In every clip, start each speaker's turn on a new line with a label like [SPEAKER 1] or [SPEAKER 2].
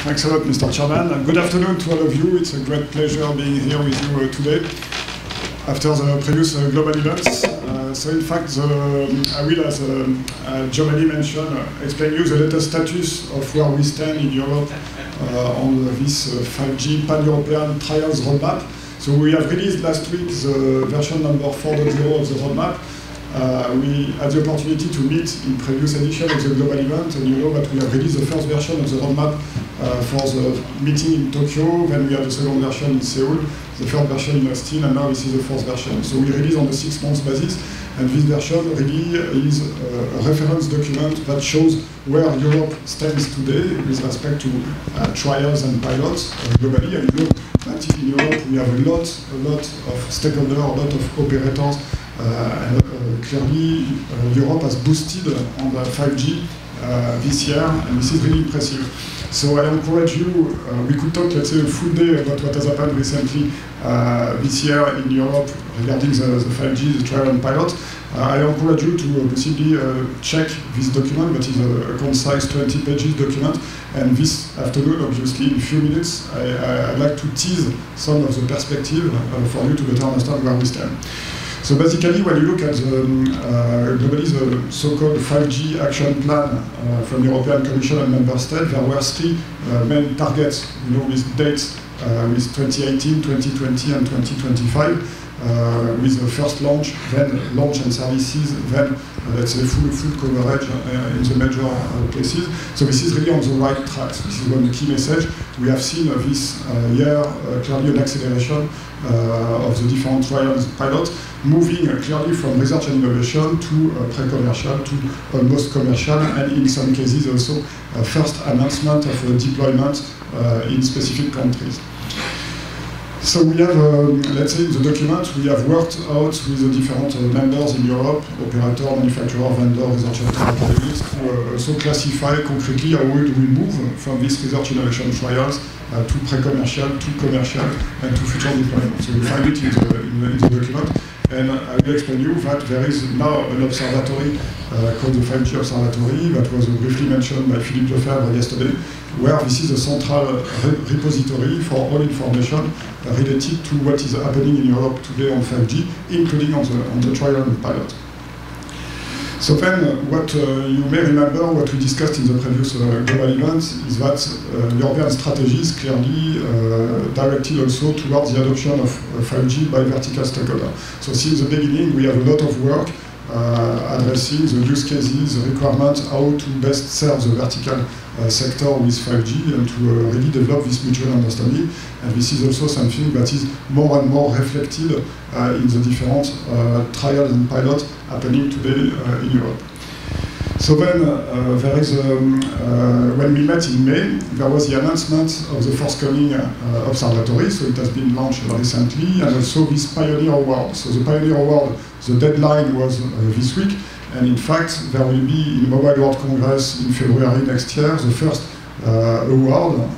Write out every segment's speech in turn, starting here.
[SPEAKER 1] Thanks a lot, Mr. Chairman. And good afternoon to all of you. It's a great pleasure being here with you today after the previous global events. So in fact, I will, as Giovanni mentioned, explain you the latest status of where we stand in Europe on this 5G pan-European trials roadmap. So we have released last week the version number 4.0 of the roadmap. We had the opportunity to meet in previous edition of the global event, and you know that we have released the first version of the roadmap for the meeting in Tokyo, then we had the second version in Seoul, the third version in Austin, and now this is the fourth version. So we release on a 6 months basis, and this version really is a reference document that shows where Europe stands today with respect to trials and pilots globally. And you know that in Europe we have a lot of stakeholders, a lot of operators. Clearly, Europe has boosted on the 5G this year, and this is really impressive. So I encourage you, we could talk, let's say, a full day about what has happened recently this year in Europe regarding the 5G, the trial and pilot. I encourage you to possibly check this document, that is a concise 20 pages document. And this afternoon, obviously, in a few minutes, I'd like to tease some of the perspective for you to better understand where we stand. So basically, when you look at globally the so-called 5G action plan from the European Commission and member states, there were 3 main targets, you know, with dates with 2018, 2020, and 2025. With the first launch, then launch and services, then let's say full coverage in the major places. So this is really on the right track. This is one key message. We have seen this year clearly an acceleration of the different trials pilots, moving clearly from research and innovation to pre-commercial to almost commercial, and in some cases also first announcement of deployment in specific countries. So we have, let's say in the document, we have worked out with the different members in Europe, operator, manufacturer, vendor, researcher, academics, to also classify concretely how do we move from these research innovation trials to pre-commercial, to commercial, and to future deployment. So you find it in the document. And I will explain you that there is now an observatory called the 5G Observatory that was briefly mentioned by Philippe Lefebvre yesterday, where this is a central repository for all information related to what is happening in Europe today on 5G, including on the trial and pilot. So then, what you may remember, what we discussed in the previous global events, is that European strategy is clearly directed also towards the adoption of 5G by vertical stakeholders. So since the beginning, we have a lot of work addressing the use cases, the requirements, how to best serve the vertical sector with 5G, and to really develop this mutual understanding. And this is also something that is more and more reflected in the different trials and pilots happening today in Europe. So then there is, when we met in May, there was the announcement of the forthcoming observatory, so it has been launched recently, and also this Pioneer Award. So the Pioneer Award, the deadline was this week, and in fact there will be in Mobile World Congress in February next year the first award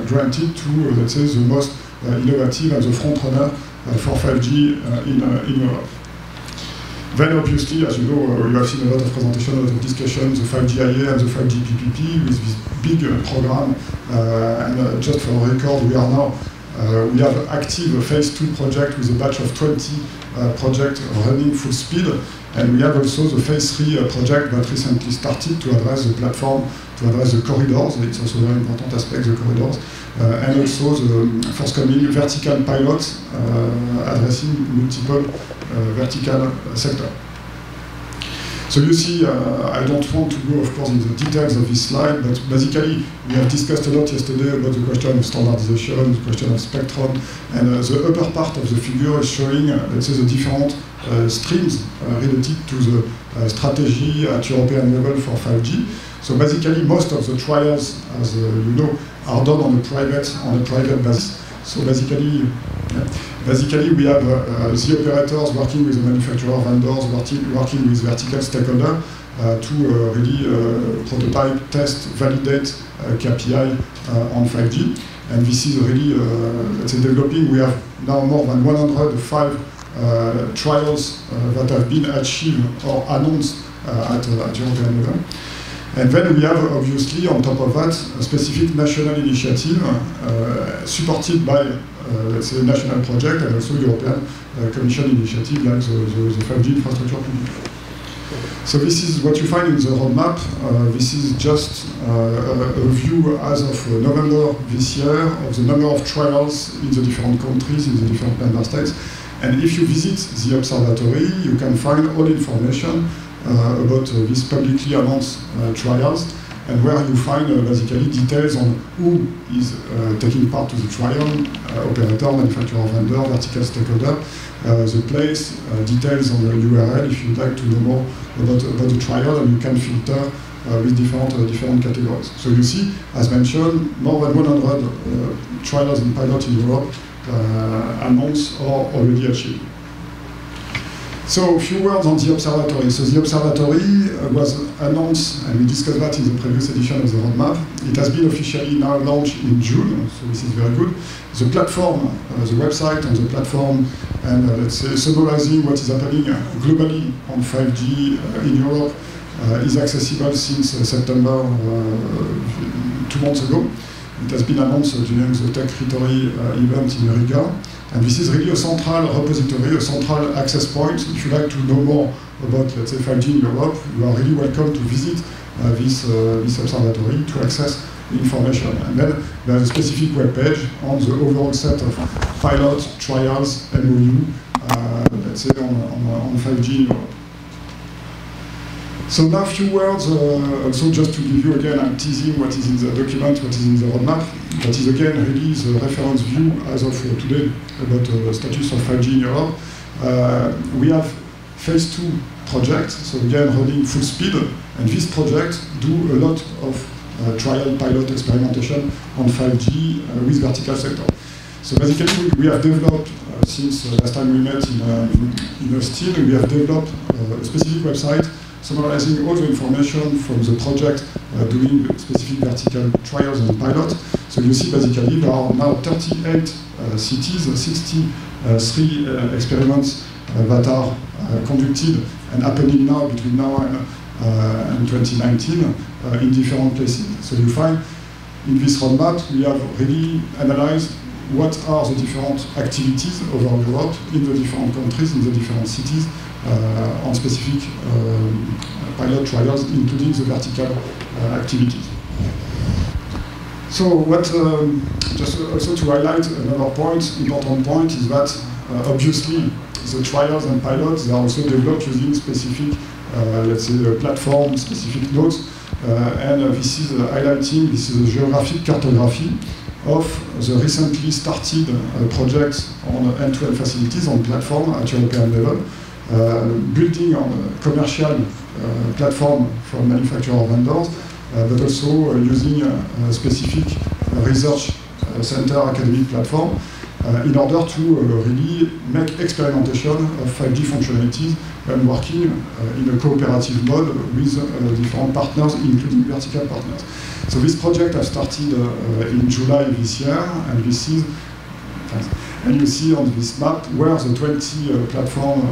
[SPEAKER 1] granted to, let's say, the most innovative and the front runner for 5G in Europe. Then obviously, as you know, you have seen a lot of presentations, a lot of discussions, the 5G IA and the 5G PPP with this big program. And just for record, we are now, we have active phase 2 project with a batch of 20 projects running full speed. And we have also the phase 3 project that recently started to address the platform, to address the corridors. It's also a very important aspect, the corridors. And also the forthcoming vertical pilots addressing multiple vertical sectors. So you see, I don't want to go, of course, in the details of this slide, but basically we have discussed a lot yesterday about the question of standardization, the question of spectrum, and the upper part of the figure is showing, let's say, the different streams related to the strategy at European level for 5G. So basically, most of the trials, as you know, are done on a private basis. So basically, we have the operators working with the manufacturer, vendors working with vertical stakeholders to really prototype, test, validate KPI on 5G. And this is really, let's say, developing. We have now more than 105 trials that have been achieved or announced at European level. And then we have, obviously, on top of that, a specific national initiative supported by, let's say, national project and also European Commission initiative like the 5G infrastructure public. So this is what you find in the roadmap. This is just a view as of November this year of the number of trials in the different countries, in the different member states. And if you visit the observatory, you can find all information about these publicly announced trials, and where you find basically details on who is taking part to the trial, operator, manufacturer, vendor, vertical stakeholder, the place, details on the URL if you'd like to know more about the trial, and you can filter with different categories. So you see, as mentioned, more than 100 trials and pilots in Europe announced or already achieved. So a few words on the observatory. So the observatory was announced, and we discussed that in the previous edition of the roadmap. It has been officially now launched in June, so this is very good. The platform, the website on the platform, and let's say summarizing what is happening globally on 5G in Europe is accessible since September 2 months ago. It has been announced during the Tech Rhetoric event in Riga. And this is really a central repository, a central access point. If you like to know more about, let's say, 5G in Europe, you are really welcome to visit this observatory to access information. And then there's a specific web page on the overall set of pilot, trials, MOU, let's say, on 5G in Europe. So now a few words, also just to give you again, I'm teasing what is in the document, what is in the roadmap. That is again really the reference view as of today about the status of 5G in Europe. We have phase 2 projects, so again running full speed, and this project do a lot of trial pilot experimentation on 5G with vertical sector. So basically we have developed, since last time we met in Austin, we have developed a specific website summarizing all the information from the project doing specific vertical trials and pilots. So you see basically there are now 38 cities, 63 experiments that are conducted and happening now between now and 2019 in different places. So you find in this roadmap we have really analyzed what are the different activities over Europe in the different countries, in the different cities, on specific pilot trials, including the vertical activities. So what, just also to highlight another point, important point, is that obviously the trials and pilots, they are also developed using specific, let's say, platform, specific nodes, and this is highlighting, this is a geographic cartography of the recently started projects on end-to-end facilities on platform at European level, building on a commercial platform for manufacturer vendors, but also using a specific research center academic platform in order to really make experimentation of 5G functionalities and working in a cooperative mode with different partners, including vertical partners. So this project has started in July this year, and this is, and you see on this map where the 20 platforms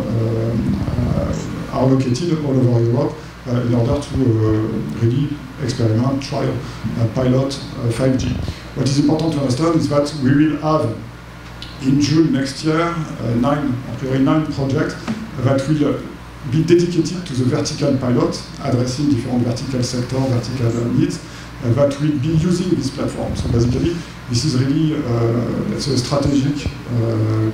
[SPEAKER 1] are located all over Europe in order to really experiment, trial, pilot 5G. What is important to understand is that we will have in June next year 9 projects that will be dedicated to the vertical pilot, addressing different vertical sector, vertical needs, that will be using this platform. So basically, this is really, let's say, a strategic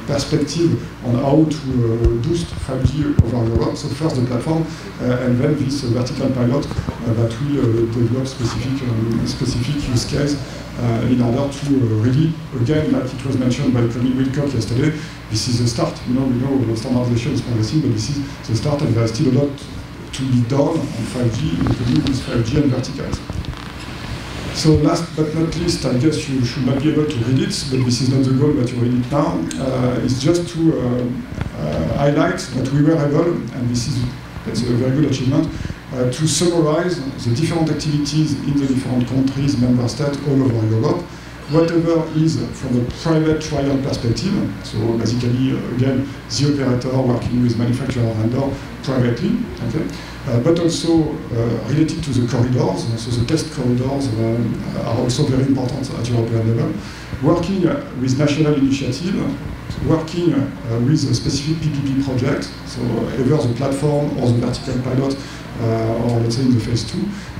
[SPEAKER 1] perspective on how to boost 5G over Europe. So first the platform, and then this vertical pilot that will develop specific use case in order to really, again, like it was mentioned by Connie Wilcock yesterday, this is the start. You know, we know standardization is progressing, but this is the start, and there is still a lot to be done on 5G, including with 5G and verticals. So last but not least, I guess you should not be able to read it, but this is not the goal that you read it now. It's just to highlight that we were able, and this is, that's a very good achievement, to summarize the different activities in the different countries, member states all over Europe, whatever is from a private trial perspective, so basically, again, the operator working with manufacturer vendor privately, okay? But also related to the corridors, so the test corridors are also very important at European level. Working with national initiative, working with a specific PPP project, so either the platform or the vertical pilot, or let's say in the phase 2,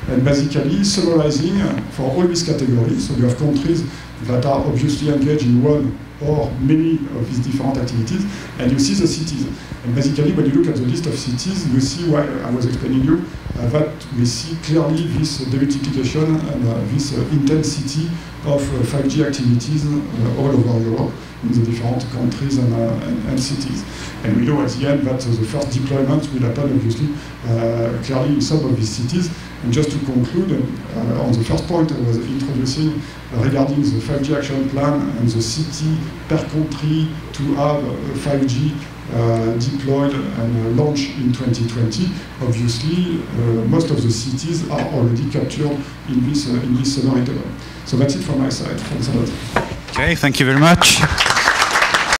[SPEAKER 1] and basically summarizing for all these categories. So you have countries that are obviously engaged in one or many of these different activities, and you see the cities. And basically, when you look at the list of cities, you see why I was explaining you that we see clearly this demultiplication and this intensity of 5G activities all over Europe in the different countries and cities. And we know at the end that the first deployment will happen, obviously, clearly in some of these cities. And just to conclude, on the first point I was introducing regarding the 5G action plan and the city per country to have 5G deployed and launched in 2020, obviously most of the cities are already captured in this summary table. So that's it from my side. Thanks a lot.
[SPEAKER 2] Okay, thank you very much.